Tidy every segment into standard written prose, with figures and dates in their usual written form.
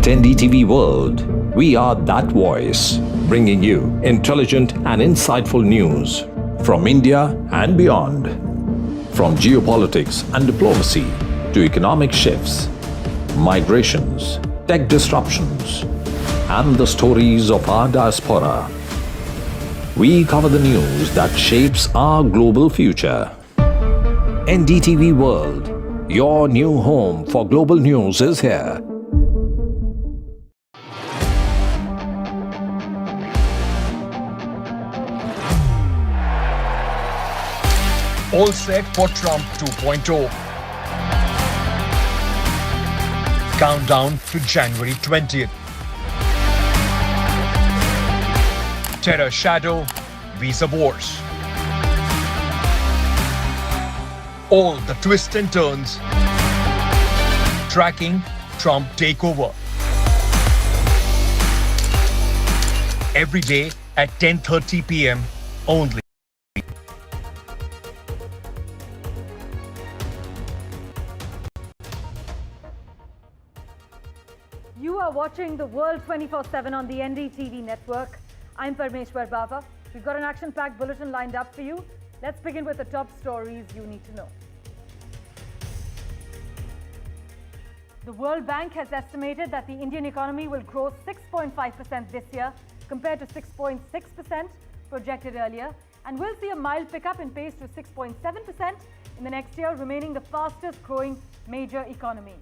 At NDTV World, we are that voice, bringing you intelligent and insightful news from India and beyond. From geopolitics and diplomacy to economic shifts, migrations, tech disruptions, and the stories of our diaspora. We cover the news that shapes our global future. NDTV World, your new home for global news, is here. All set for Trump 2.0. Countdown to January 20th. Terror shadow, visa wars. All the twists and turns. Tracking Trump takeover. Every day at 10:30 p.m. only. You are watching the World 24/7 on the NDTV network. I'm Parmeshwar Bava. We've got an action-packed bulletin lined up for you. Let's begin with the top stories you need to know. The World Bank has estimated that the Indian economy will grow 6.5% this year compared to 6.6% projected earlier, and will see a mild pickup in pace to 6.7% in the next year, remaining the fastest growing major economy.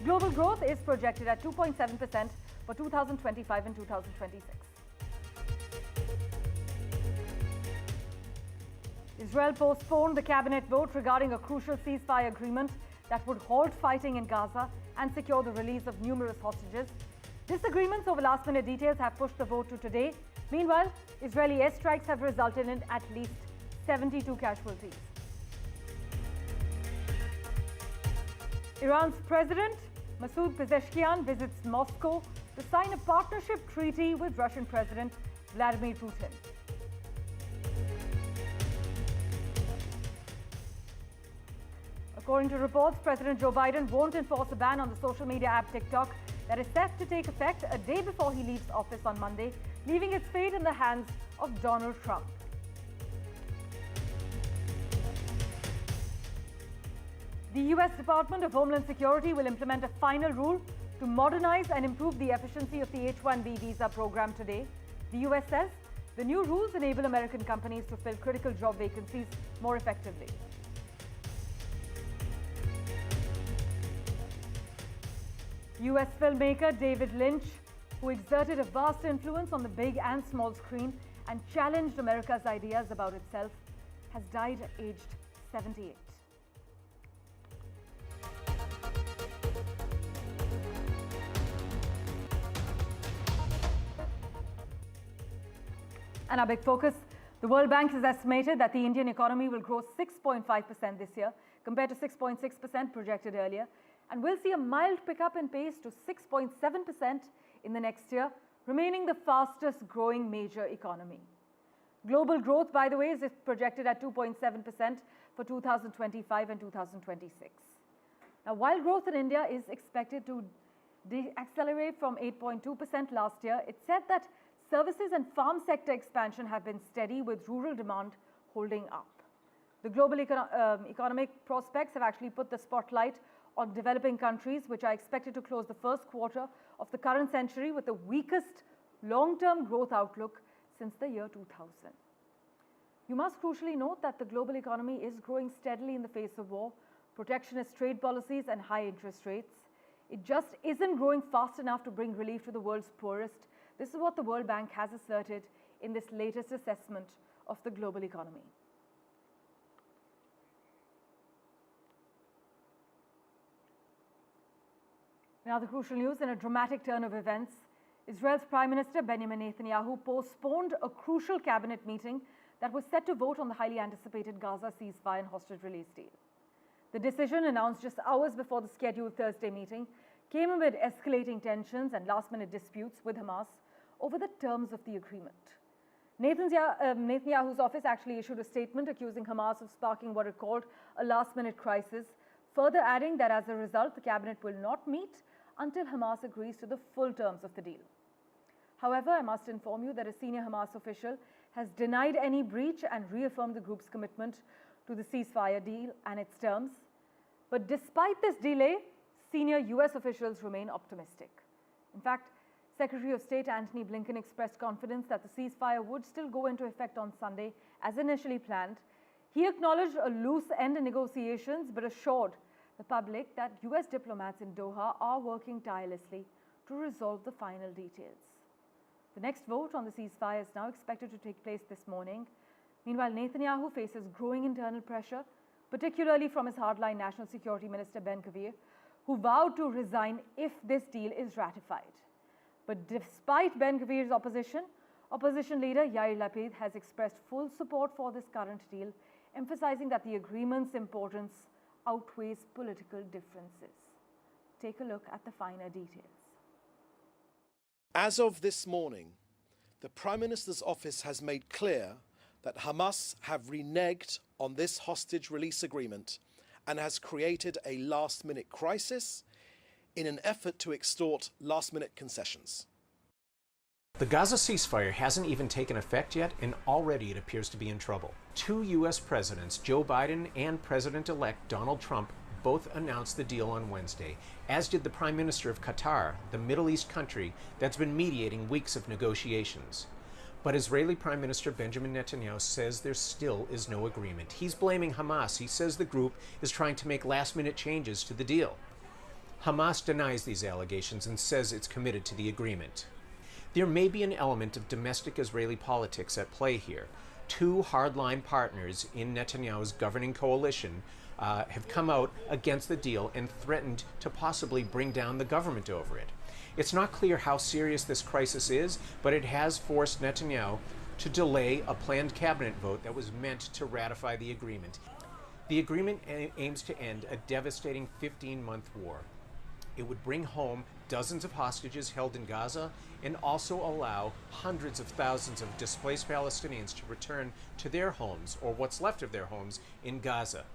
Global growth is projected at 2.7% for 2025 and 2026. Israel postponed the cabinet vote regarding a crucial ceasefire agreement that would halt fighting in Gaza and secure the release of numerous hostages. Disagreements over last-minute details have pushed the vote to today. Meanwhile, Israeli airstrikes have resulted in at least 72 casualties. Iran's President Masoud Pezeshkian visits Moscow to sign a partnership treaty with Russian President Vladimir Putin. According to reports, President Joe Biden won't enforce a ban on the social media app TikTok that is set to take effect a day before he leaves office on Monday, leaving its fate in the hands of Donald Trump. The U.S. Department of Homeland Security will implement a final rule to modernize and improve the efficiency of the H-1B visa program today. The U.S. says the new rules enable American companies to fill critical job vacancies more effectively. U.S. filmmaker David Lynch, who exerted a vast influence on the big and small screen and challenged America's ideas about itself, has died aged 78. And our big focus, the World Bank has estimated that the Indian economy will grow 6.5% this year compared to 6.6% projected earlier, and will see a mild pickup in pace to 6.7% in the next year, remaining the fastest growing major economy. Global growth, by the way, is projected at 2.7% for 2025 and 2026. Now, while growth in India is expected to accelerate from 8.2% last year, it's said that services and farm sector expansion have been steady, with rural demand holding up. The global economic prospects have actually put the spotlight on developing countries, which are expected to close the first quarter of the current century with the weakest long-term growth outlook since the year 2000. You must crucially note that the global economy is growing steadily in the face of war, protectionist trade policies, and high interest rates. It just isn't growing fast enough to bring relief to the world's poorest. This is what the World Bank has asserted in this latest assessment of the global economy. Now, the crucial news: in a dramatic turn of events, Israel's Prime Minister Benjamin Netanyahu postponed a crucial cabinet meeting that was set to vote on the highly anticipated Gaza ceasefire and hostage release deal. The decision, announced just hours before the scheduled Thursday meeting, came amid escalating tensions and last-minute disputes with Hamas over the terms of the agreement. Netanyahu's office actually issued a statement accusing Hamas of sparking what it called a last-minute crisis, further adding that as a result, the cabinet will not meet until Hamas agrees to the full terms of the deal. However, I must inform you that a senior Hamas official has denied any breach and reaffirmed the group's commitment to the ceasefire deal and its terms. But despite this delay, senior US officials remain optimistic. In fact, Secretary of State Antony Blinken expressed confidence that the ceasefire would still go into effect on Sunday as initially planned. He acknowledged a loose end in negotiations but assured the public that US diplomats in Doha are working tirelessly to resolve the final details. The next vote on the ceasefire is now expected to take place this morning. Meanwhile, Netanyahu faces growing internal pressure, particularly from his hardline National Security Minister Ben Gvir, who vowed to resign if this deal is ratified. But despite Ben Gvir's opposition leader Yair Lapid has expressed full support for this current deal, emphasizing that the agreement's importance outweighs political differences. Take a look at the finer details. As of this morning, the Prime Minister's office has made clear that Hamas have reneged on this hostage release agreement and has created a last-minute crisis in an effort to extort last-minute concessions. The Gaza ceasefire hasn't even taken effect yet, and already it appears to be in trouble. Two U.S. presidents, Joe Biden and President-elect Donald Trump, both announced the deal on Wednesday, as did the Prime Minister of Qatar, the Middle East country that's been mediating weeks of negotiations. But Israeli Prime Minister Benjamin Netanyahu says there still is no agreement. He's blaming Hamas. He says the group is trying to make last-minute changes to the deal. Hamas denies these allegations and says it's committed to the agreement. There may be an element of domestic Israeli politics at play here. Two hardline partners in Netanyahu's governing coalition have come out against the deal and threatened to possibly bring down the government over it. It's not clear how serious this crisis is, but it has forced Netanyahu to delay a planned cabinet vote that was meant to ratify the agreement. The agreement aims to end a devastating 15-month war. It would bring home dozens of hostages held in Gaza and also allow hundreds of thousands of displaced Palestinians to return to their homes, or what's left of their homes, in Gaza.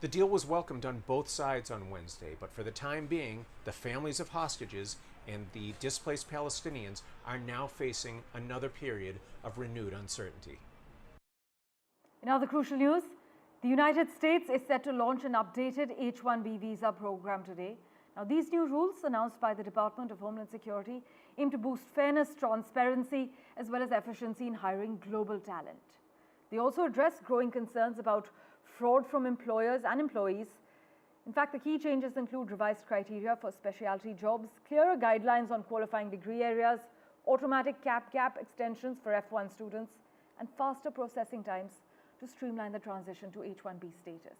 The deal was welcomed on both sides on Wednesday, but for the time being, the families of hostages and the displaced Palestinians are now facing another period of renewed uncertainty. In other crucial news, the United States is set to launch an updated H-1B visa program today. Now, these new rules, announced by the Department of Homeland Security, aim to boost fairness, transparency, as well as efficiency in hiring global talent. They also address growing concerns about fraud from employers and employees. In fact, the key changes include revised criteria for specialty jobs, clearer guidelines on qualifying degree areas, automatic gap extensions for F1 students, and faster processing times to streamline the transition to H-1B status.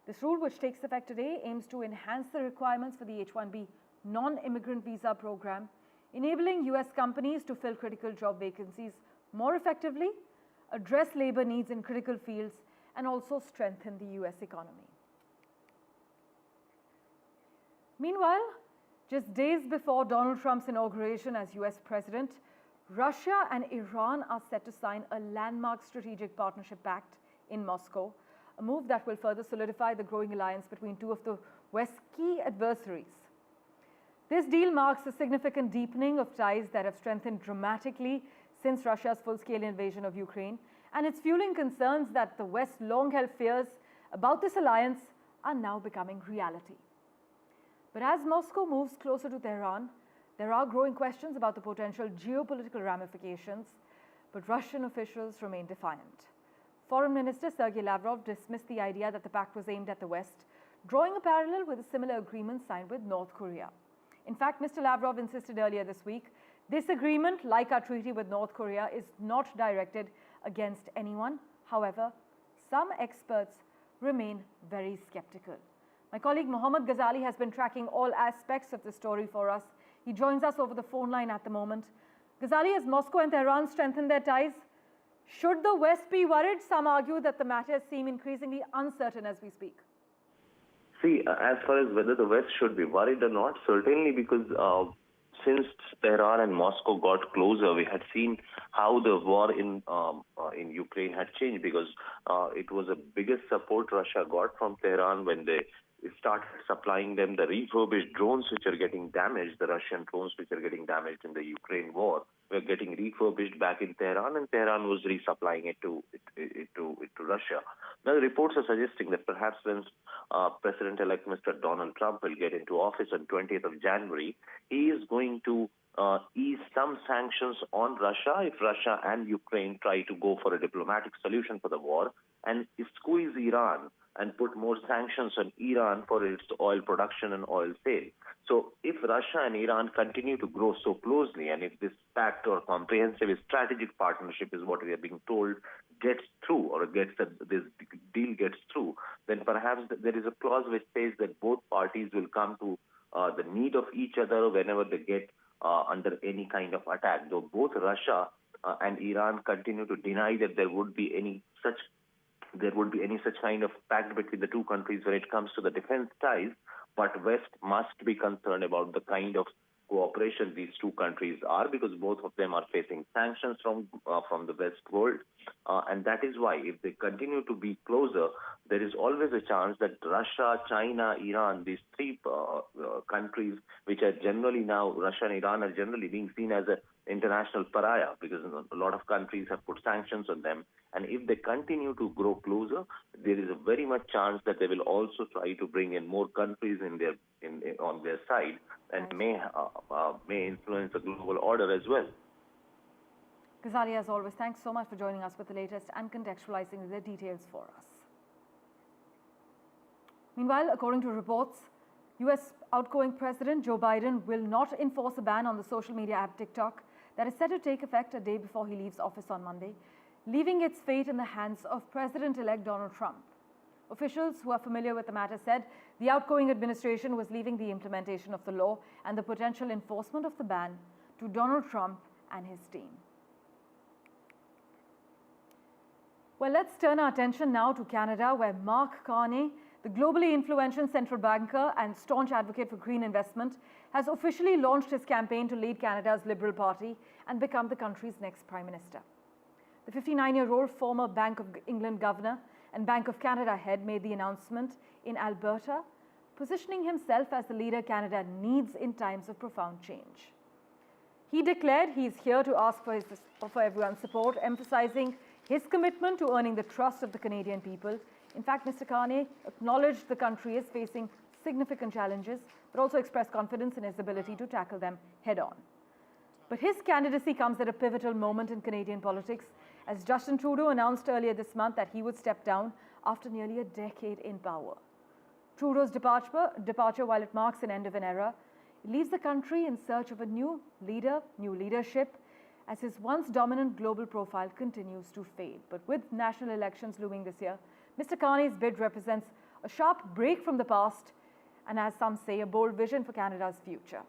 This rule, which takes effect today, aims to enhance the requirements for the H-1B non-immigrant visa program, enabling US companies to fill critical job vacancies more effectively, address labor needs in critical fields, and also strengthen the US economy. Meanwhile, just days before Donald Trump's inauguration as US president, Russia and Iran are set to sign a landmark strategic partnership pact in Moscow, a move that will further solidify the growing alliance between two of the West's key adversaries. This deal marks a significant deepening of ties that have strengthened dramatically since Russia's full-scale invasion of Ukraine, and it's fueling concerns that the West's long-held fears about this alliance are now becoming reality. But as Moscow moves closer to Tehran, there are growing questions about the potential geopolitical ramifications, but Russian officials remain defiant. Foreign Minister Sergei Lavrov dismissed the idea that the pact was aimed at the West, drawing a parallel with a similar agreement signed with North Korea. In fact, Mr. Lavrov insisted earlier this week, this agreement, like our treaty with North Korea, is not directed against anyone. However, some experts remain very skeptical. My colleague Mohammad Ghazali has been tracking all aspects of the story for us. He joins us over the phone line at the moment. Ghazali, as Moscow and Tehran strengthen their ties, should the West be worried? Some argue that the matters seem increasingly uncertain as we speak. See, as far as whether the West should be worried or not, certainly, because since Tehran and Moscow got closer, we had seen how the war in Ukraine had changed, because it was the biggest support Russia got from Tehran when they started supplying them the refurbished drones which are getting damaged, the Russian drones which are getting damaged in the Ukraine war, were getting refurbished back in Tehran, and Tehran was resupplying it to Russia. Now, the reports are suggesting that perhaps when President-elect Mr. Donald Trump will get into office on 20th of January, he is going to ease some sanctions on Russia if Russia and Ukraine try to go for a diplomatic solution for the war, and squeeze Iran and put more sanctions on Iran for its oil production and oil sale. So if Russia and Iran continue to grow so closely, and if this pact or comprehensive strategic partnership is what we are being told gets through, or this deal gets through, then perhaps there is a clause which says that both parties will come to the need of each other whenever they get under any kind of attack. Though both Russia and Iran continue to deny that there would be any such kind of pact between the two countries when it comes to the defense ties, but West must be concerned about the kind of cooperation these two countries are, because both of them are facing sanctions from the West world, and that is why if they continue to be closer, there is always a chance that Russia, China, Iran, these three countries, which are generally now, Russia and Iran are generally being seen as an international pariah, because a lot of countries have put sanctions on them. And if they continue to grow closer, there is a very much chance that they will also try to bring in more countries on their side, and may influence the global order as well. Ghazali, as always, thanks so much for joining us with the latest and contextualizing the details for us. Meanwhile, according to reports, US outgoing President Joe Biden will not enforce a ban on the social media app TikTok that is set to take effect a day before he leaves office on Monday, leaving its fate in the hands of President-elect Donald Trump. Officials who are familiar with the matter said the outgoing administration was leaving the implementation of the law and the potential enforcement of the ban to Donald Trump and his team. Well, let's turn our attention now to Canada, where Mark Carney, the globally influential central banker and staunch advocate for green investment, has officially launched his campaign to lead Canada's Liberal Party and become the country's next Prime Minister. The 59-year-old former Bank of England governor and Bank of Canada head made the announcement in Alberta, positioning himself as the leader Canada needs in times of profound change. He declared he is here to ask for everyone's support, emphasizing his commitment to earning the trust of the Canadian people. In fact, Mr. Carney acknowledged the country is facing significant challenges, but also expressed confidence in his ability to tackle them head-on. But his candidacy comes at a pivotal moment in Canadian politics, as Justin Trudeau announced earlier this month that he would step down after nearly a decade in power. Trudeau's departure, while it marks an end of an era, leaves the country in search of a new leader, new leadership, as his once dominant global profile continues to fade. But with national elections looming this year, Mr. Carney's bid represents a sharp break from the past and, as some say, a bold vision for Canada's future.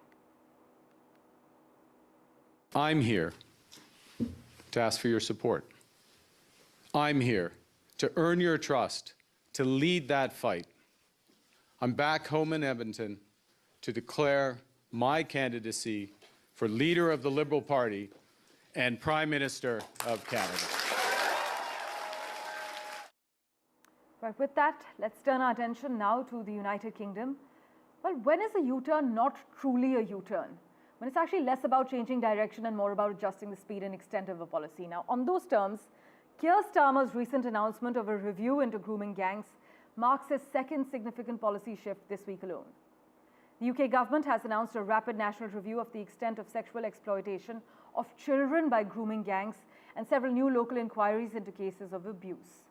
I'm here to ask for your support. I'm here to earn your trust, to lead that fight. I'm back home in Edmonton to declare my candidacy for leader of the Liberal Party and Prime Minister of Canada. Right, with that, let's turn our attention now to the United Kingdom. Well, when is a U-turn not truly a U-turn? When it's actually less about changing direction and more about adjusting the speed and extent of a policy. Now, on those terms, Keir Starmer's recent announcement of a review into grooming gangs marks his second significant policy shift this week alone. The UK government has announced a rapid national review of the extent of sexual exploitation of children by grooming gangs and several new local inquiries into cases of abuse.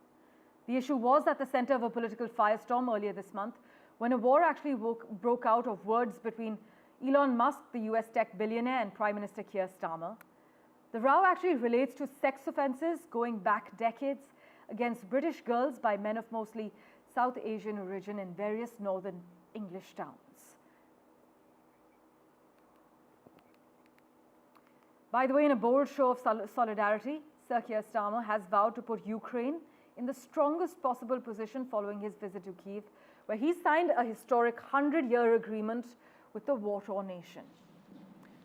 The issue was at the center of a political firestorm earlier this month when a war actually broke out of words between Elon Musk, the US tech billionaire, and Prime Minister Keir Starmer. The row actually relates to sex offences going back decades against British girls by men of mostly South Asian origin in various northern English towns. By the way, in a bold show of solidarity, Sir Keir Starmer has vowed to put Ukraine in the strongest possible position following his visit to Kyiv, where he signed a historic 100-year agreement with the war-torn nation.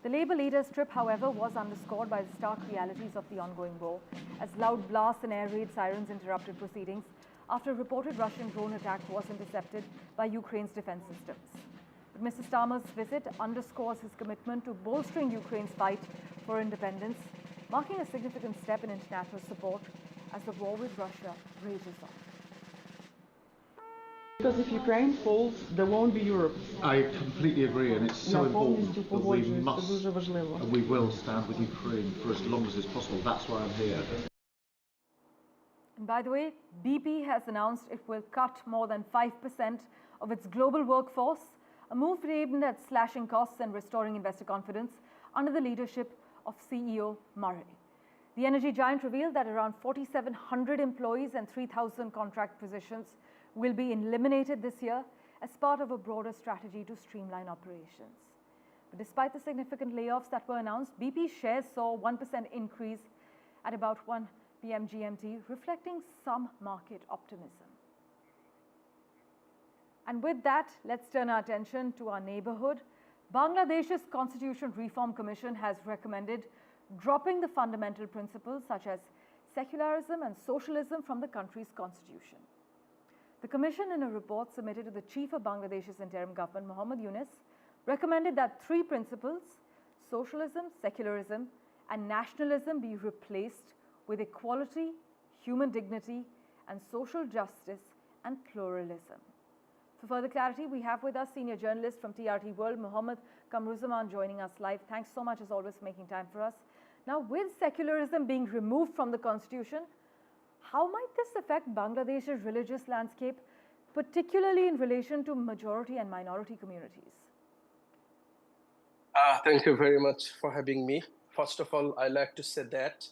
The Labour leader's trip, however, was underscored by the stark realities of the ongoing war, as loud blasts and air raid sirens interrupted proceedings after a reported Russian drone attack was intercepted by Ukraine's defense systems. But Mr. Starmer's visit underscores his commitment to bolstering Ukraine's fight for independence, marking a significant step in international support as the war with Russia rages on. Because if Ukraine falls, there won't be Europe. I completely agree, and it's so important повністю that we погоджуюсь. must Це дуже важливо. and we will stand with Ukraine for as long as is possible. That's why I'm here. And by the way, BP has announced it will cut more than 5% of its global workforce, a move aimed at slashing costs and restoring investor confidence under the leadership of CEO Murray. The energy giant revealed that around 4,700 employees and 3,000 contract positions will be eliminated this year as part of a broader strategy to streamline operations. But despite the significant layoffs that were announced, BP shares saw a 1% increase at about 1 p.m. GMT, reflecting some market optimism. And with that, let's turn our attention to our neighborhood. Bangladesh's Constitution Reform Commission has recommended dropping the fundamental principles such as secularism and socialism from the country's constitution. The Commission, in a report submitted to the Chief of Bangladesh's interim government, Muhammad Yunus, recommended that three principles, socialism, secularism, and nationalism, be replaced with equality, human dignity, and social justice and pluralism. For further clarity, we have with us senior journalist from TRT World, Mohammad Kamruzaman, joining us live. Thanks so much, as always, for making time for us. Now, with secularism being removed from the constitution, how might this affect Bangladesh's religious landscape, particularly in relation to majority and minority communities? Thank you very much for having me. First of all, I like to say that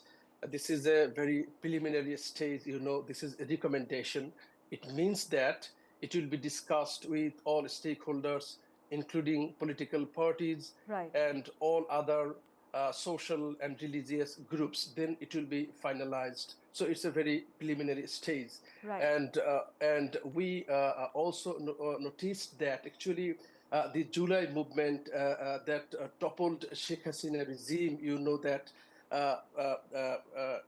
this is a very preliminary stage. You know, this is a recommendation. It means that it will be discussed with all stakeholders, including political parties and all other social and religious groups. Then it will be finalized. So it's a very preliminary stage. And we also noticed that actually the July movement that toppled Sheikh Hasina regime, you know that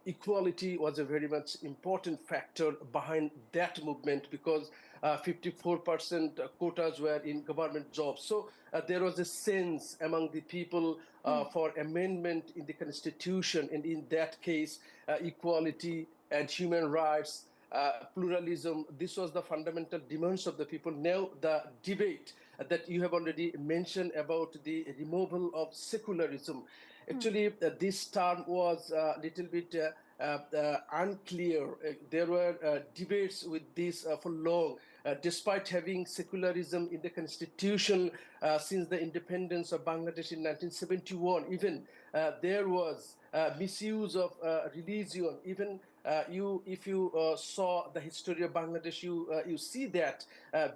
equality was a very much important factor behind that movement, because 54% quotas were in government jobs. So there was a sense among the people for amendment in the constitution, and in that case, equality and human rights, pluralism, this was the fundamental demands of the people. Now the debate that you have already mentioned about the removal of secularism, actually this term was a little bit unclear. There were debates with this for long. Despite having secularism in the constitution since the independence of Bangladesh in 1971, even there was misuse of religion. Even if you saw the history of Bangladesh, you see that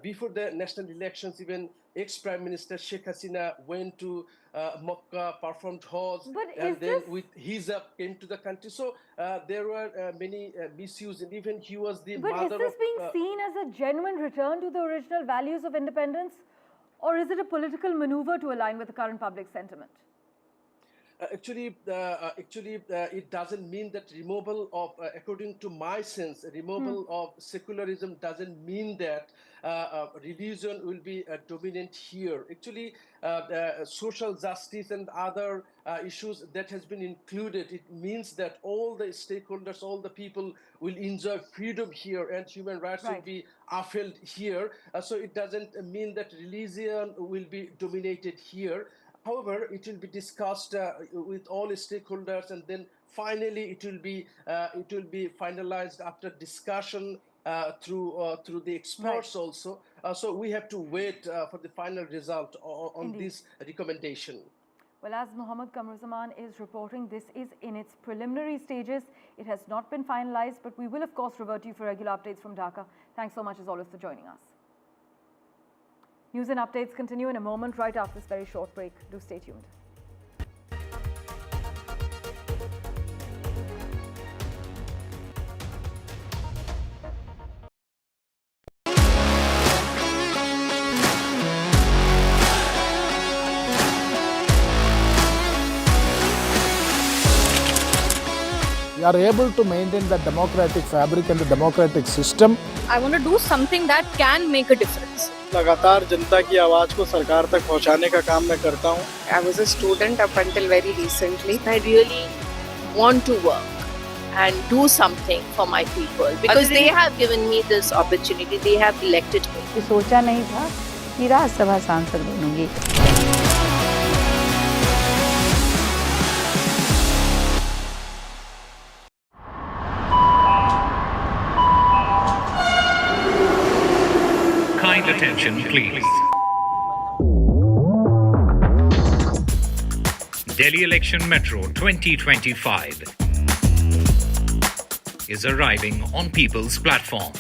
before the national elections, even ex-Prime Minister Sheikh Hasina went to Makkah, performed Hajj, and then with hijab came to the country. So there were many misuse, and even he was the mother of... But is this being seen as a genuine return to the original values of independence, or is it a political maneuver to align with the current public sentiment? Actually, it doesn't mean that removal of, according to my sense, removal of secularism doesn't mean that religion will be dominant here. Actually, social justice and other issues that has been included, it means that all the stakeholders, all the people will enjoy freedom here, and human rights will be upheld here. So it doesn't mean that religion will be dominated here. However, it will be discussed with all stakeholders, and then finally it will be finalized after discussion through the experts also. So we have to wait for the final result on this recommendation. Well, as Mohammad Kamruzaman is reporting, this is in its preliminary stages. It has not been finalized, but we will of course revert to you for regular updates from Dhaka. Thanks so much as always for joining us. News and updates continue in a moment, right after this very short break. Do stay tuned. we are able to maintain the democratic fabric and the democratic system. I want to do something that can make a difference. लगातार जनता की आवाज को सरकार तक पहुंचाने का काम मैं करता हूं. I was a student up until very recently. I really want to work and do something for my people because they have given me this opportunity. They have elected me. सोचा नहीं था कि राज्यसभा सांसद बनूंगी. Kind attention, please. Delhi Election Metro 2025 is arriving on People's Platform.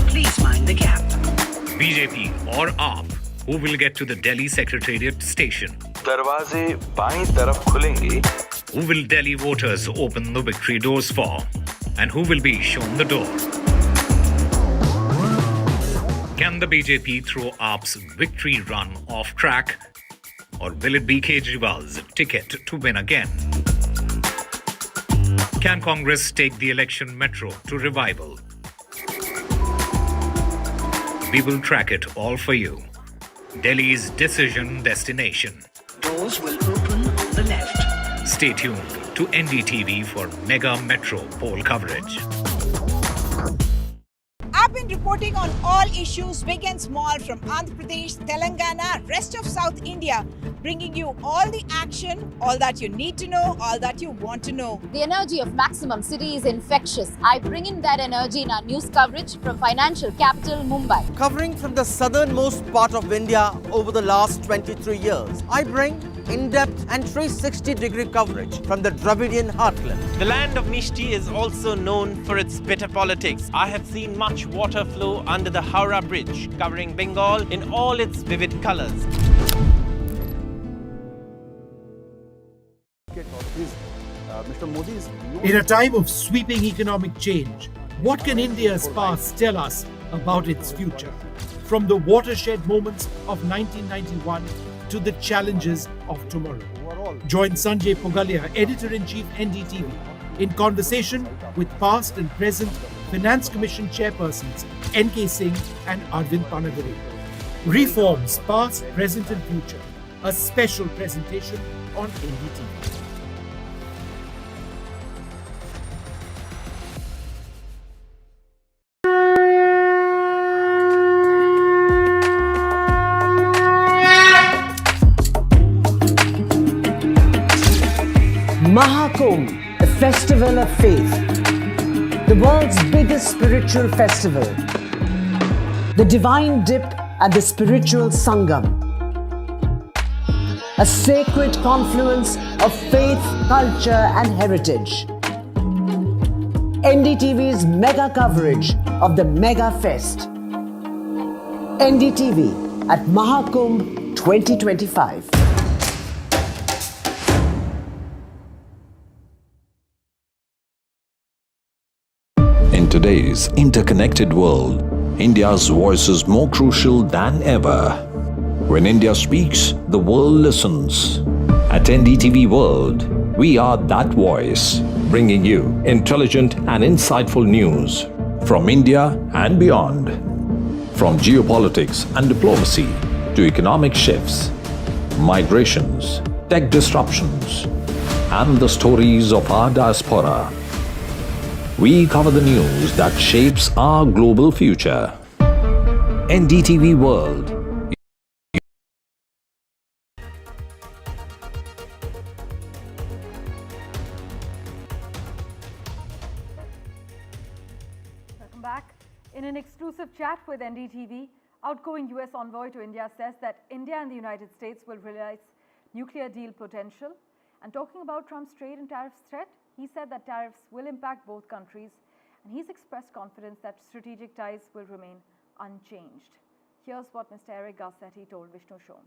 Please mind the gap. BJP or AAP, who will get to the Delhi Secretariat station? दरवाजे बाईं तरफ खुलेंगे. Who will Delhi voters open the victory doors for? And who will be shown the door? Can the BJP throw AAP's victory run off track? Or will it be Kejriwal's ticket to win again? Can Congress take the election metro to revival? We will track it all for you. Delhi's decision destination. Doors will open on the left. Stay tuned to NDTV for mega metro poll coverage. I've been reporting on all issues, big and small, from Andhra Pradesh, Telangana, rest of South India, bringing you all the action, all that you need to know, all that you want to know. The energy of Maximum City is infectious. I bring in that energy in our news coverage from financial capital Mumbai. Covering from the southernmost part of India over the last 23 years, I bring in-depth and 360-degree coverage from the Dravidian heartland. The land of Mishti is also known for its bitter politics. I have seen much water flow under the Howrah Bridge, covering Bengal in all its vivid colors. In a time of sweeping economic change, what can India's past tell us about its future? From the watershed moments of 1991 to the challenges of tomorrow. Join Sanjay Dutt, Editor-in-Chief NDTV, in conversation with past and present Finance Commission Chairpersons N.K. Singh and Arvind Panagari. Reforms Past, Present and Future. A special presentation on NDTV. Mahakumbh, the festival of faith, the world's biggest spiritual festival, the divine dip and the spiritual sangam, a sacred confluence of faith, culture and heritage. NDTV's mega coverage of the Mega Fest. NDTV at Mahakumbh 2025. In today's interconnected world, India's voice is more crucial than ever. When India speaks, the world listens. At NDTV World, we are that voice, bringing you intelligent and insightful news from India and beyond. From geopolitics and diplomacy to economic shifts, migrations, tech disruptions, and the stories of our diaspora. We cover the news that shapes our global future. NDTV World. Welcome back. In an exclusive chat with NDTV, outgoing US envoy to India says that India and the United States will realize nuclear deal potential. And talking about Trump's trade and tariffs threat, he said that tariffs will impact both countries, and he's expressed confidence that strategic ties will remain unchanged. Here's what Mr. Eric Garcetti told Vishnu Shom.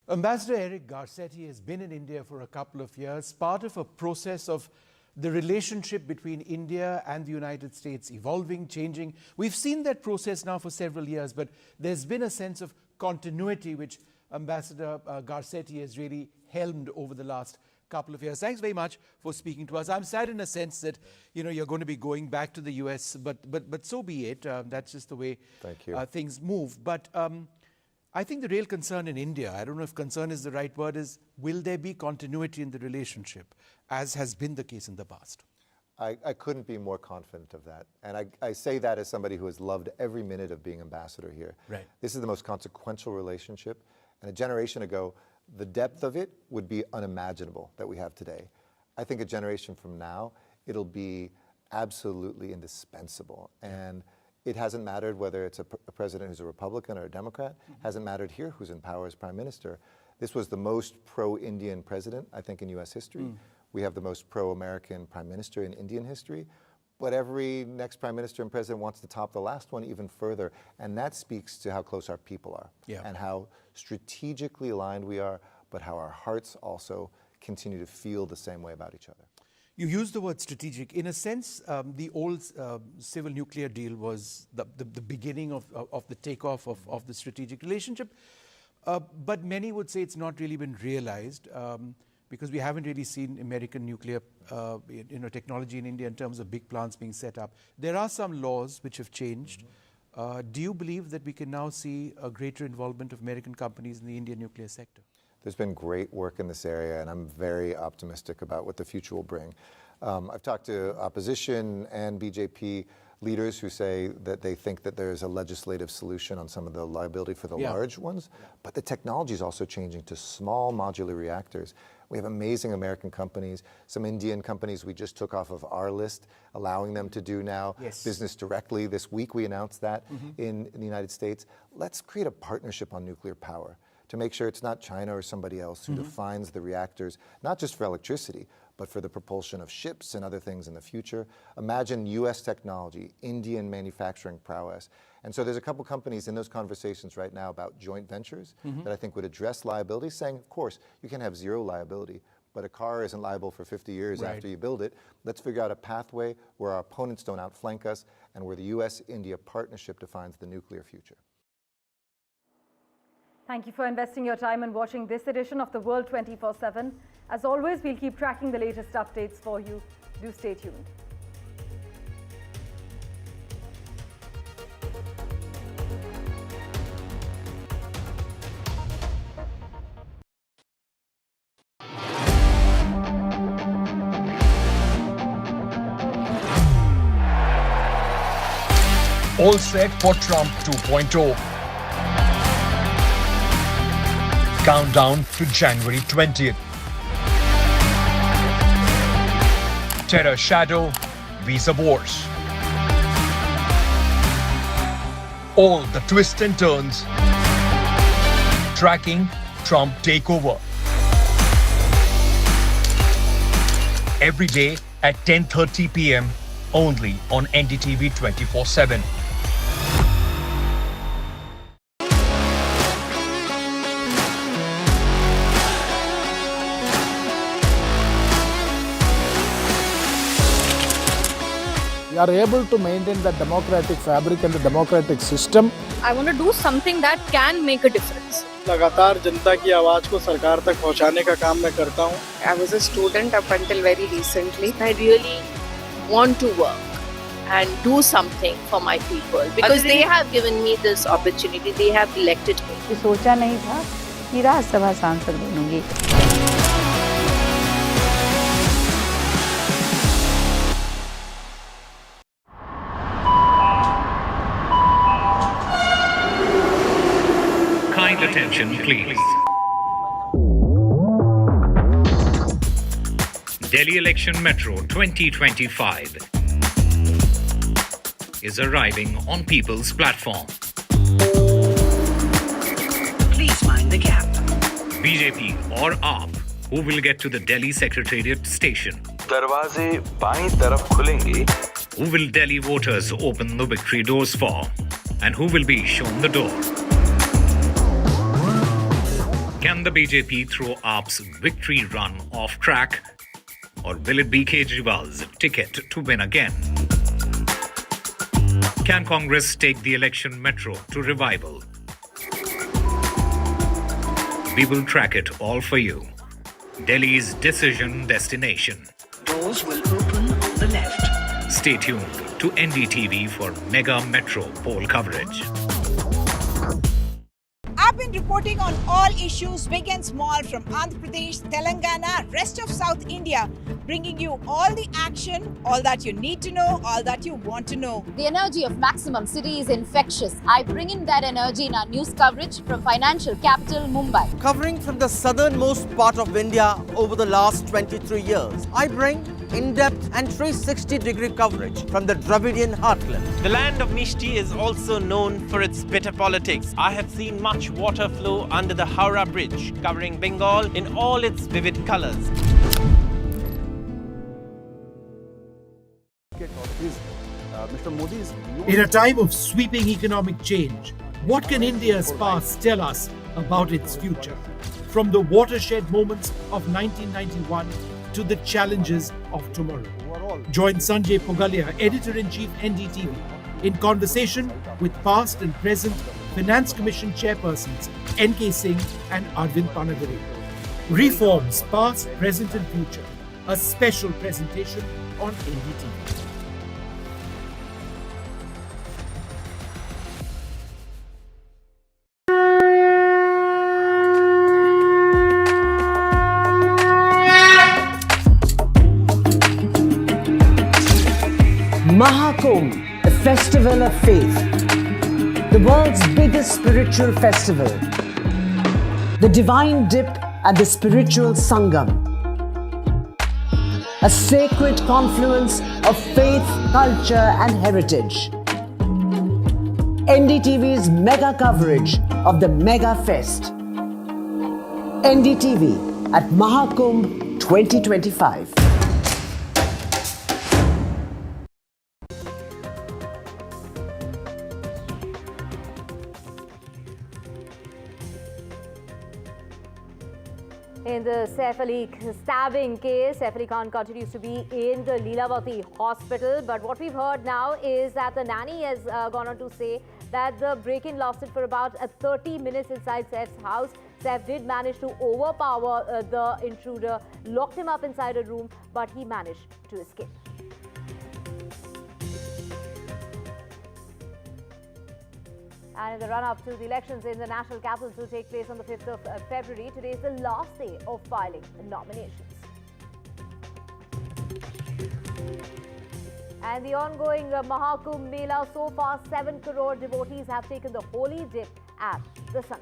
Ambassador Eric Garcetti has been in India for a couple of years, part of a process of the relationship between India and the United States evolving, changing. We've seen that process now for several years, but there's been a sense of continuity which Ambassador Garcetti has really helmed over the last couple of years. Thanks very much for speaking to us. I'm sad in a sense that, you're going to be going back to the US, but so be it. That's just the way things move. But I think the real concern in India, I don't know if concern is the right word, is will there be continuity in the relationship, as has been the case in the past? I couldn't be more confident of that. And I say that as somebody who has loved every minute of being ambassador here. Right. This is the most consequential relationship. And a generation ago, the depth of it would be unimaginable that we have today. I think a generation from now, it'll be absolutely indispensable. And it hasn't mattered whether it's a president who's a Republican or a Democrat. Hasn't mattered here who's in power as prime minister. This was the most pro-Indian president, I think, in US history. We have the most pro-American prime minister in Indian history. But every next prime minister and president wants to top the last one even further. And that speaks to how close our people are and how strategically aligned we are, but how our hearts also continue to feel the same way about each other. You use the word strategic. In a sense, the old civil nuclear deal was the beginning of the takeoff of the strategic relationship. But many would say it's not really been realized because we haven't really seen American nuclear technology in India in terms of big plants being set up. There are some laws which have changed. Do you believe that we can now see a greater involvement of American companies in the Indian nuclear sector? There's been great work in this area, and I'm very optimistic about what the future will bring. I've talked to opposition and BJP leaders who say that they think that there's a legislative solution on some of the liability for the large ones, but the technology is also changing to small modular reactors. We have amazing American companies, some Indian companies we just took off of our list, allowing them to do now business directly. This week we announced that in the United States. Let's create a partnership on nuclear power to make sure it's not China or somebody else who defines the reactors, not just for electricity, but for the propulsion of ships and other things in the future. Imagine US technology, Indian manufacturing prowess. And so there's a couple companies in those conversations right now about joint ventures that I think would address liability, saying, of course, you can have zero liability, but a car isn't liable for 50 years after you build it. Let's figure out a pathway where our opponents don't outflank us and where the US-India partnership defines the nuclear future. Thank you for investing your time and watching this edition of The World 24/7. As always, we'll keep tracking the latest updates for you. Do stay tuned. All set for Trump 2.0. Countdown to January 20th. Terror shadow, visa wars. All the twists and turns. Tracking Trump takeover. Every day at 10:30 p.m. only on NDTV 24/7. We are able to maintain the democratic fabric and the democratic system. I want to do something that can make a difference. लगातार जनता की आवाज को सरकार तक पहुंचाने का काम मैं करता हूं. I was a student up until very recently. I really want to work and do something for my people because they have given me this opportunity. They have elected me. सोचा नहीं था कि राज्यसभा सांसद बनूंगी. Kind attention, please. Delhi Election Metro 2025 is arriving on People's Platform. Please mind the gap. BJP or AAP, who will get to the Delhi Secretariat station? दरवाजे बाईं तरफ खुलेंगे. Who will Delhi voters open the victory doors for? And who will be shown the door? Can the BJP throw AAP's victory run off track? Or will it be Kejriwal's ticket to win again? Can Congress take the election metro to revival? We will track it all for you. Delhi's decision destination. Doors will open on the left. Stay tuned to NDTV for mega metro poll coverage. I've been reporting on all issues, big and small, from Andhra Pradesh, Telangana, rest of South India, bringing you all the action, all that you need to know, all that you want to know. The energy of Maximum City is infectious. I bring in that energy in our news coverage from financial capital Mumbai. Covering from the southernmost part of India over the last 23 years, I bring in-depth and 360-degree coverage from the Dravidian heartland. The land of Mishti is also known for its bitter politics. I have seen much water flow under the Howrah Bridge, covering Bengal in all its vivid colors. In a time of sweeping economic change, what can India's past tell us about its future? From the watershed moments of 1991 to the challenges of tomorrow. Join Sanjay Dutt, Editor-in-Chief NDTV, in conversation with past and present Finance Commission chairpersons N.K. Singh and Arvind Panagare. Reforms past, present and future. A special presentation on NDTV. Mahakumbh, the festival of faith, the world's biggest spiritual festival, the divine dip and the spiritual sangam, a sacred confluence of faith, culture and heritage. NDTV's mega coverage of the Mega Fest. NDTV at Mahakumbh 2025. In the Saif Ali stabbing case, Saif Ali Khan continues to be in the Leelavati hospital. But what we've heard now is that the nanny has gone on to say that the break-in lasted for about 30 minutes inside Saif's house. Saif did manage to overpower the intruder, locked him up inside a room, but he managed to escape. And in the run-up to the elections in the national capital to take place on the 5th of February, today is the last day of filing nominations. And the ongoing Mahakumbh Mela, so far 7 crore devotees have taken the holy dip at the Sangam.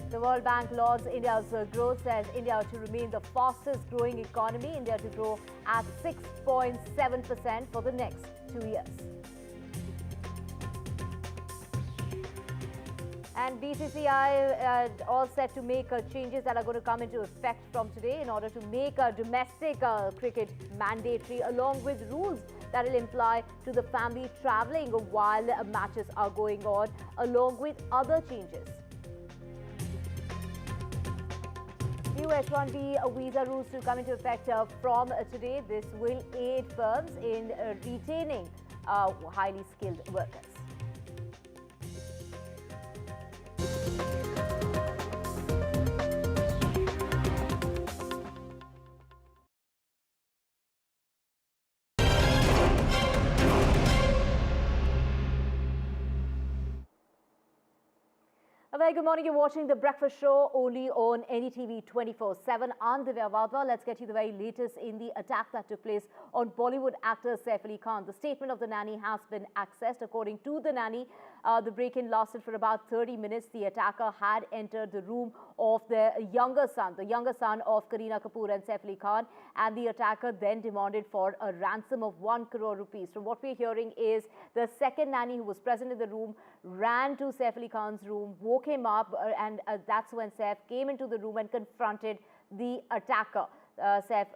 The World Bank lauds India's growth, says India to remain the fastest growing economy, India to grow at 6.7% for the next 2 years. And BCCI all set to make changes that are going to come into effect from today in order to make domestic cricket mandatory, along with rules that will apply to the family travelling while matches are going on, along with other changes. New H-1B visa rules to come into effect from today. This will aid firms in retaining highly skilled workers. A very good morning. You're watching The Breakfast Show only on NDTV 24/7. I'm Divya Wadhwa. Let's get you the very latest in the attack that took place on Bollywood actor Saif Ali Khan. The statement of the nanny has been accessed. According to the nanny, the break-in lasted for about 30 minutes. The attacker had entered the room of their younger son, the younger son of Karisma Kapoors and Saif Ali Khan, and the attacker then demanded for a ransom of 1 crore rupees. From what we're hearing is the second nanny who was present in the room ran to Saif Ali Khan's room, woke him up, and that's when Saif came into the room and confronted the attacker. Saif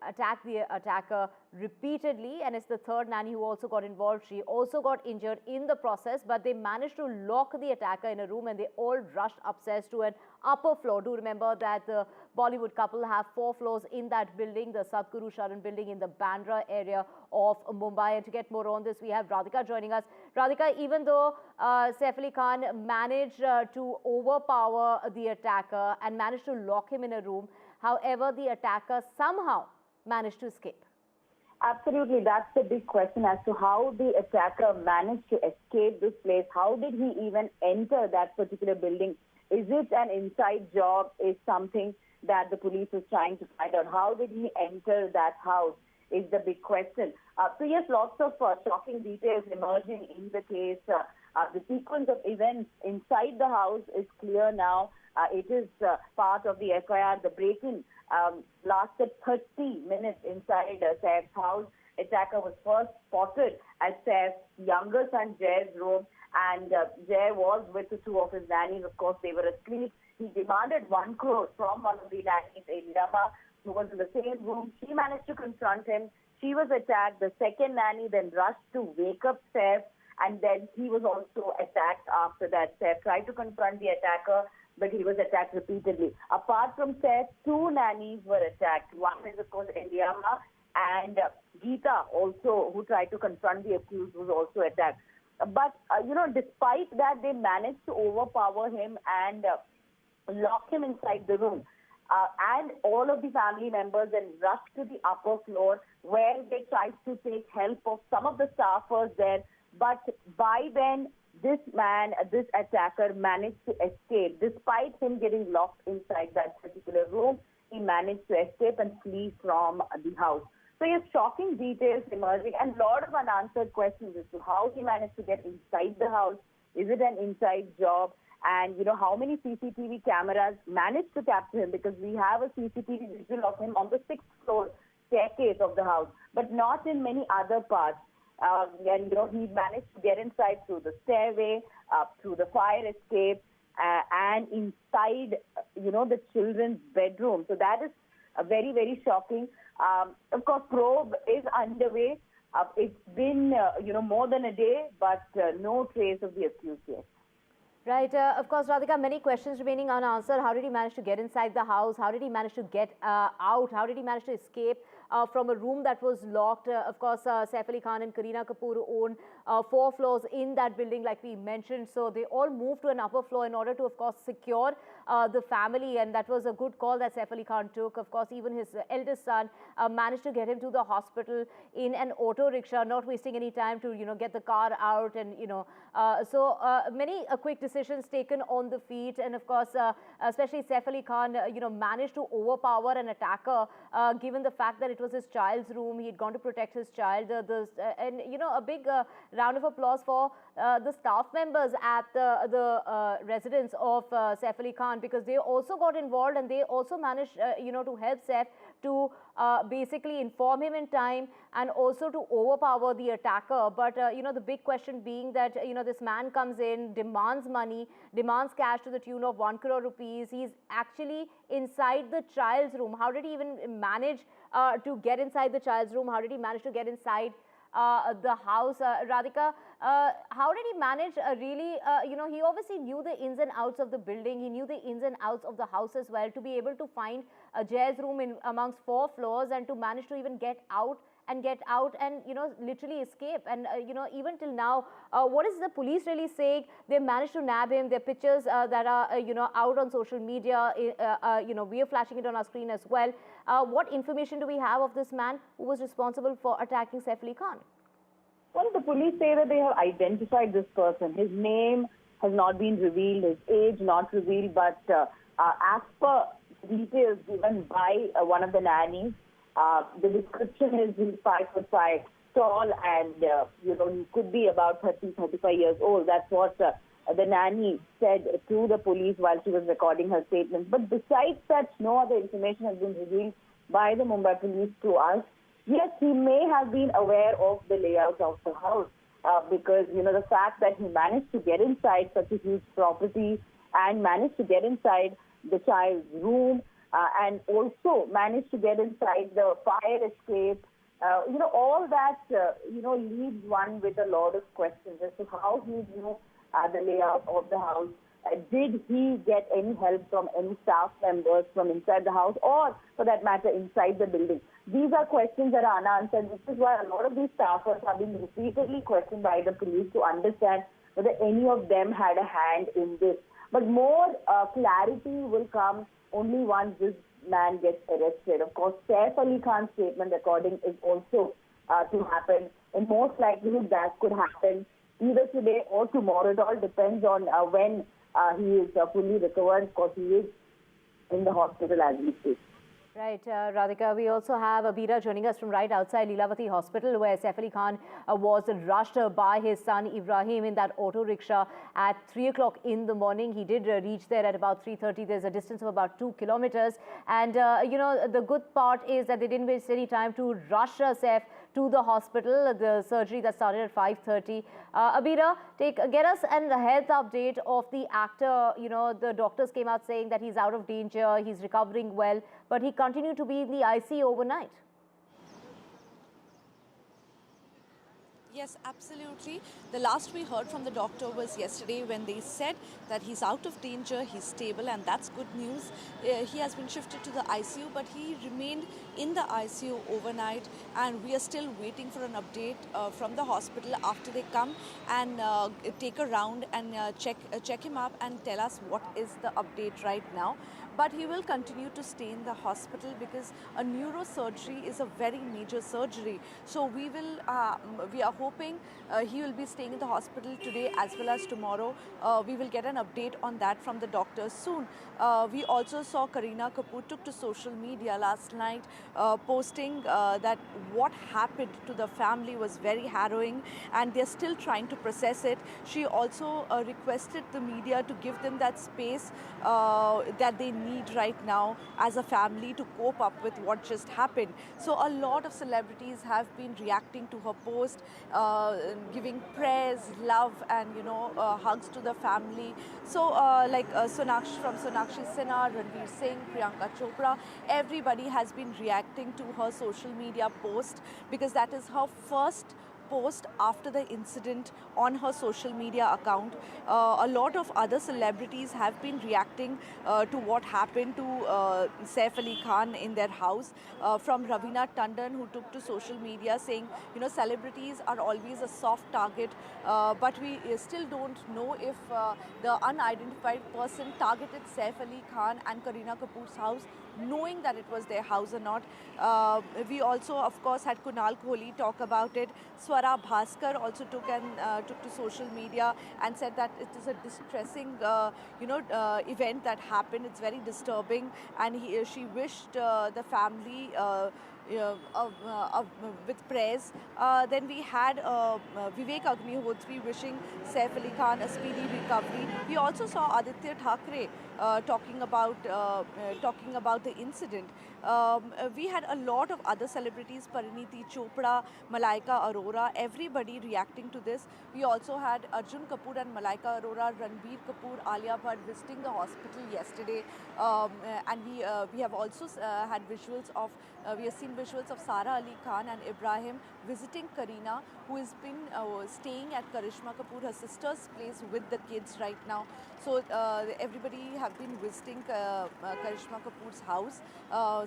attacked the attacker repeatedly, and it's the third nanny who also got involved. She also got injured in the process, but they managed to lock the attacker in a room and they all rushed upstairs to an upper floor. Do remember that the Bollywood couple have 4 floors in that building, the Sadhguru Sharan building in the Bandra area of Mumbai. And to get more on this, we have Radhika joining us. Radhika, even though Saif Ali Khan managed to overpower the attacker and managed to lock him in a room, however, the attacker somehow managed to escape. Absolutely, that's the big question as to how the attacker managed to escape this place. How did he even enter that particular building? Is it an inside job? Is something that the police is trying to find out? How did he enter that house is the big question. So yes, lots of shocking details emerging in the case. The sequence of events inside the house is clear now. It is part of the FIR. The break-in lasted 30 minutes inside Saif's house. Attacker was first spotted at Saif's younger son Jay's room, and Jay was with the two of his nannies. Of course, they were asleep. He demanded 1 crore from one of the nannies, Asama, who was in the same room. She managed to confront him. She was attacked. The second nanny then rushed to wake up Saif, and then he was also attacked after that. Saif tried to confront the attacker, but he was attacked repeatedly. Apart from Saif, 2 nannies were attacked. One is, of course, Indiama, and Geeta also, who tried to confront the accused, was also attacked. But, despite that, they managed to overpower him and lock him inside the room. And all of the family members then rushed to the upper floor where they tried to take help of some of the staffers there. But by then, this attacker managed to escape. Despite him getting locked inside that particular room, he managed to escape and flee from the house. So yes, shocking details emerging and a lot of unanswered questions as to how he managed to get inside the house. Is it an inside job? And, how many CCTV cameras managed to capture him? Because we have a CCTV visual of him on the 6th floor staircase of the house, but not in many other parts. And, he managed to get inside through the stairway, through the fire escape, and inside, the children's bedroom. So that is very, very shocking. Of course, probe is underway. It's been, more than a day, but no trace of the accused yet. Right. Of course, Radhika, many questions remaining unanswered. How did he manage to get inside the house? How did he manage to get out? How did he manage to escape from a room that was locked? Of course, Saif Ali Khan and Karisma Kapoor own 4 floors in that building, like we mentioned. So they all moved to an upper floor in order to, of course, secure the family. And that was a good call that Saif Ali Khan took. Of course, even his eldest son managed to get him to the hospital in an auto rickshaw, not wasting any time to, get the car out. And, so many quick decisions taken on the feet. And, of course, especially Saif Ali Khan, managed to overpower an attacker, given the fact that it was his child's room. He had gone to protect his child. And, a big round of applause for the staff members at the residence of Saif Ali Khan, because they also got involved and they also managed, to help Saif to basically inform him in time and also to overpower the attacker. But, the big question being that, this man comes in, demands money, demands cash to the tune of 1 crore rupees. He's actually inside the child's room. How did he even manage to get inside the child's room? How did he manage to get inside the house? Radhika, how did he manage really, he obviously knew the ins and outs of the building. He knew the ins and outs of the house as well, to be able to find Jay's room in amongst 4 floors and to manage to even get out and, literally escape. And, even till now, what is the police really saying? They managed to nab him. There are pictures that are, out on social media. We are flashing it on our screen as well. What information do we have of this man who was responsible for attacking Saif Ali Khan? Well, the police say that they have identified this person. His name has not been revealed, his age not revealed, but as per details given by one of the nannies, the description is he's 5'5" tall and, he could be about 30, 35 years old. That's what the nanny said to the police while she was recording her statement. But besides that, no other information has been revealed by the Mumbai police to us. Yes, he may have been aware of the layout of the house because, the fact that he managed to get inside such a huge property and managed to get inside the child's room and also managed to get inside the fire escape, all that, leaves one with a lot of questions as to how he knew the layout of the house. Did he get any help from any staff members from inside the house or, for that matter, inside the building? These are questions that are unanswered. This is why a lot of these staffers have been repeatedly questioned by the police to understand whether any of them had a hand in this. But more clarity will come only once this man gets arrested. Of course, Saif Ali Khan's statement recording is also to happen. In most likelihood, that could happen either today or tomorrow. It all depends on when he is fully recovered. Of course, he is in the hospital as we speak. Right, Radhika, we also have Abira joining us from right outside Lilavati Hospital, where Saif Ali Khan was rushed by his son Ibrahim in that auto rickshaw at 3 o'clock in the morning. He did reach there at about 3:30. There's a distance of about 2 kilometers. And, you know, the good part is that they didn't waste any time to rush Saif to the hospital, the surgery that started at 5:30. Abira, get us a health update of the actor. You know, the doctors came out saying that he's out of danger, he's recovering well, but he continued to be in the ICU overnight. Yes, absolutely. The last we heard from the doctor was yesterday when they said that he's out of danger, he's stable, and that's good news. He has been shifted to the ICU, but he remained in the ICU overnight, and we are still waiting for an update from the hospital after they come and take a round and check him up and tell us what is the update right now. But he will continue to stay in the hospital because a neurosurgery is a very major surgery. So we are hoping he will be staying in the hospital today as well as tomorrow. We will get an update on that from the doctors soon. We also saw Karisma Kapoor took to social media last night posting that what happened to the family was very harrowing and they're still trying to process it. She also requested the media to give them that space that they need right now as a family to cope up with what just happened. So a lot of celebrities have been reacting to her post, giving prayers, love and hugs to the family. So like Sonakshi from Sonakshi Sinha, Ranveer Singh, Priyanka Chopra, everybody has been reacting to her social media post because that is her first post after the incident on her social media account. A lot of other celebrities have been reacting to what happened to Saif Ali Khan in their house. From Ravina Tandon, who took to social media saying, celebrities are always a soft target, but we still don't know if the unidentified person targeted Saif Ali Khan and Karisma Kapoor's house, knowing that it was their house or not. We also, of course, had Kunal Kohli talk about it. Swara Bhaskar also took to social media and said that it is a distressing, event that happened. It's very disturbing, and she wished the family with prayers. Then we had Vivek Agnihotri wishing Saif Ali Khan a speedy recovery. We also saw Aditya Thackeray talking about the incident. We had a lot of other celebrities, Pariniti Chopra, Malaika Arora, everybody reacting to this. We also had Arjun Kapoor and Malaika Arora, Ranbir Kapoor, Alia Bhatt visiting the hospital yesterday. And we have also had visuals of, we have seen visuals of Sara Ali Khan and Ibrahim visiting Kareena, who has been staying at Karisma Kapoor, her sister's place, with the kids right now. So everybody have been visiting Karisma Kapoor's house.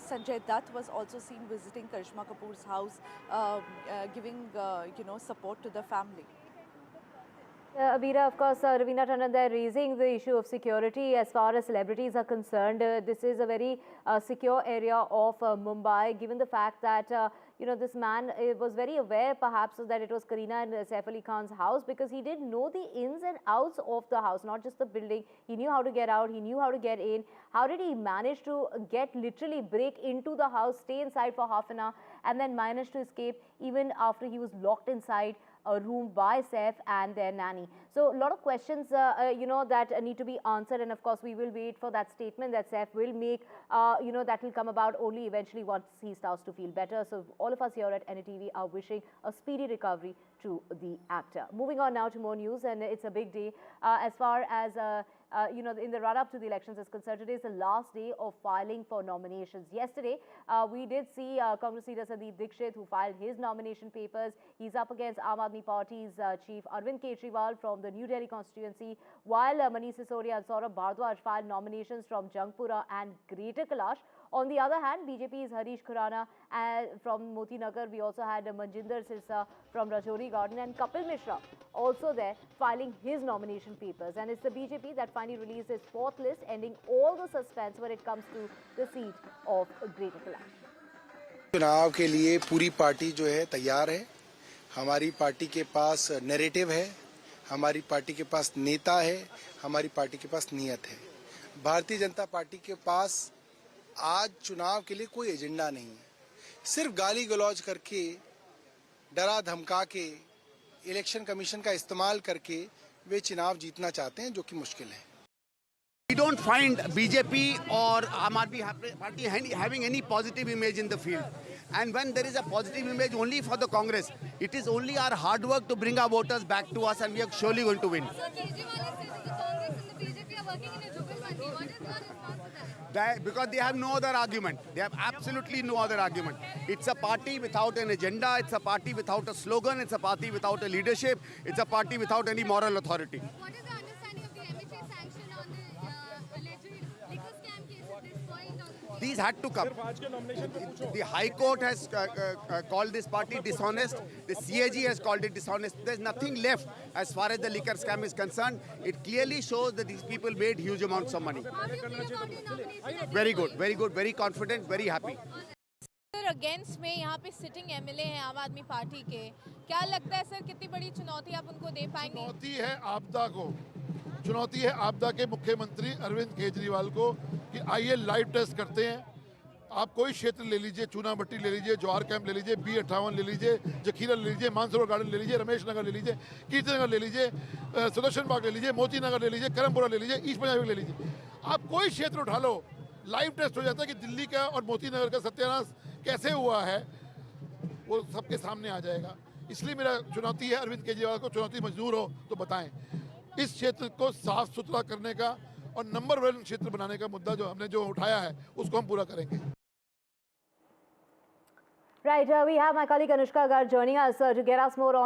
Sanjay Dutt was also seen visiting Karisma Kapoor's house, giving support to the family. Abira, of course, Ravina Tandon, they're raising the issue of security as far as celebrities are concerned. This is a very secure area of Mumbai, given the fact that this man was very aware perhaps that it was Kareena and Saif Ali Khan's house, because he did know the ins and outs of the house, not just the building. He knew how to get out, he knew how to get in. How did he manage to literally break into the house, stay inside for half an hour, and then manage to escape even after he was locked inside a room by Saif and their nanny? So a lot of questions, that need to be answered, and of course we will wait for that statement that Saif will make, that will come about only eventually once he starts to feel better. So all of us here at NDTV are wishing a speedy recovery to the actor. Moving on now to more news, and it's a big day as far as in the run-up to the elections is concerned. Today is the last day of filing for nominations. Yesterday, we did see Congress leader Sandeep Dixit, who filed his nomination papers. He's up against Aam Aadmi Party's chief Arvind Kejriwal from the New Delhi constituency, while Manish Sisodia and Saurabh Bhardwaj filed nominations from Jangpura and Greater Kailash. On the other hand, BJP's Harish Khurana from Moti Nagar. We also had Manjinder Sirsa from Rajouri Garden and Kapil Mishra also there filing his nomination papers. And it's the BJP that finally released its fourth list, ending all the suspense when it comes to the seat of Greater Kailash. चुनाव के लिए पूरी party जो है तैयार है। हमारी party के पास नैरेटिव है, हमारी पार्टी के पास नेता है, हमारी पार्टी के पास नियत है। भारतीय जनता पार्टी के पास आज चुनाव के लिए कोई एजेंडा नहीं है। सिर्फ गाली गलौज करके, डरा धमका के, इलेक्शन कमीशन का इस्तेमाल करके वे चुनाव जीतना चाहते हैं, जो कि मुश्किल है। We don't find BJP or Aam Aadmi Party having any positive image in the field. And when there is a positive image only for the Congress, it is only our hard work to bring our voters back to us, and we are surely going to win. Sir, Kejriwal is saying the Congress and the BJP are working in a jugalbandi. What is your response to that? Because they have no other argument. They have absolutely no other argument. It's a party without an agenda. It's a party without a slogan. It's a party without a leadership. It's a party without any moral authority. What is the understanding of the MHA sanction on the alleged liquor scam case at this point? These had to come. The High Court has called this party dishonest. The CAG has called it dishonest. There's nothing left as far as the liquor scam is concerned. It clearly shows that these people made huge amounts of money. How do you feel about your nomination? Very good, very confident, very happy. Sir against में यहाँ पे sitting MLA हैं आम आदमी party के, क्या लगता है सर कितनी बड़ी चुनौती आप उनको दे पाएंगे? चुनौती है आपदा को, चुनौती है आपदा के मुख्यमंत्री अरविंद केजरीवाल को कि आइए लाइव टेस्ट करते हैं। आप कोई क्षेत्र ले लीजिए, चूनाभट्टी ले लीजिए, जवाहर कैंप ले लीजिए, B58 ले लीजिए, जखीरा ले लीजिए, मानसरोवर गार्डन ले लीजिए, रमेश नगर ले लीजिए, कीर्तिनगर ले लीजिए, सुदर्शन बाग ले लीजिए, मोती नगर ले लीजिए, करमपुरा ले लीजिए, ईस्ट पंजाब ले लीजिए। आप कोई क्षेत्र उठा लो, लाइव टेस्ट हो जाता है कि दिल्ली का और मोती नगर का सत्यानाश कैसे हुआ है, वो सबके सामने आ जाएगा। इसलिए मेरा चुनौती है अरविंद केजरीवाल को, चुनौती मंजूर हो तो बताएं। इस क्षेत्र को साफ सुथरा करने का और नंबर 1 क्षेत्र बनाने का मुद्दा जो हमने उठाया है, उसको हम पूरा करेंगे। Right, we have my colleague Anushka Garg joining us to get us more on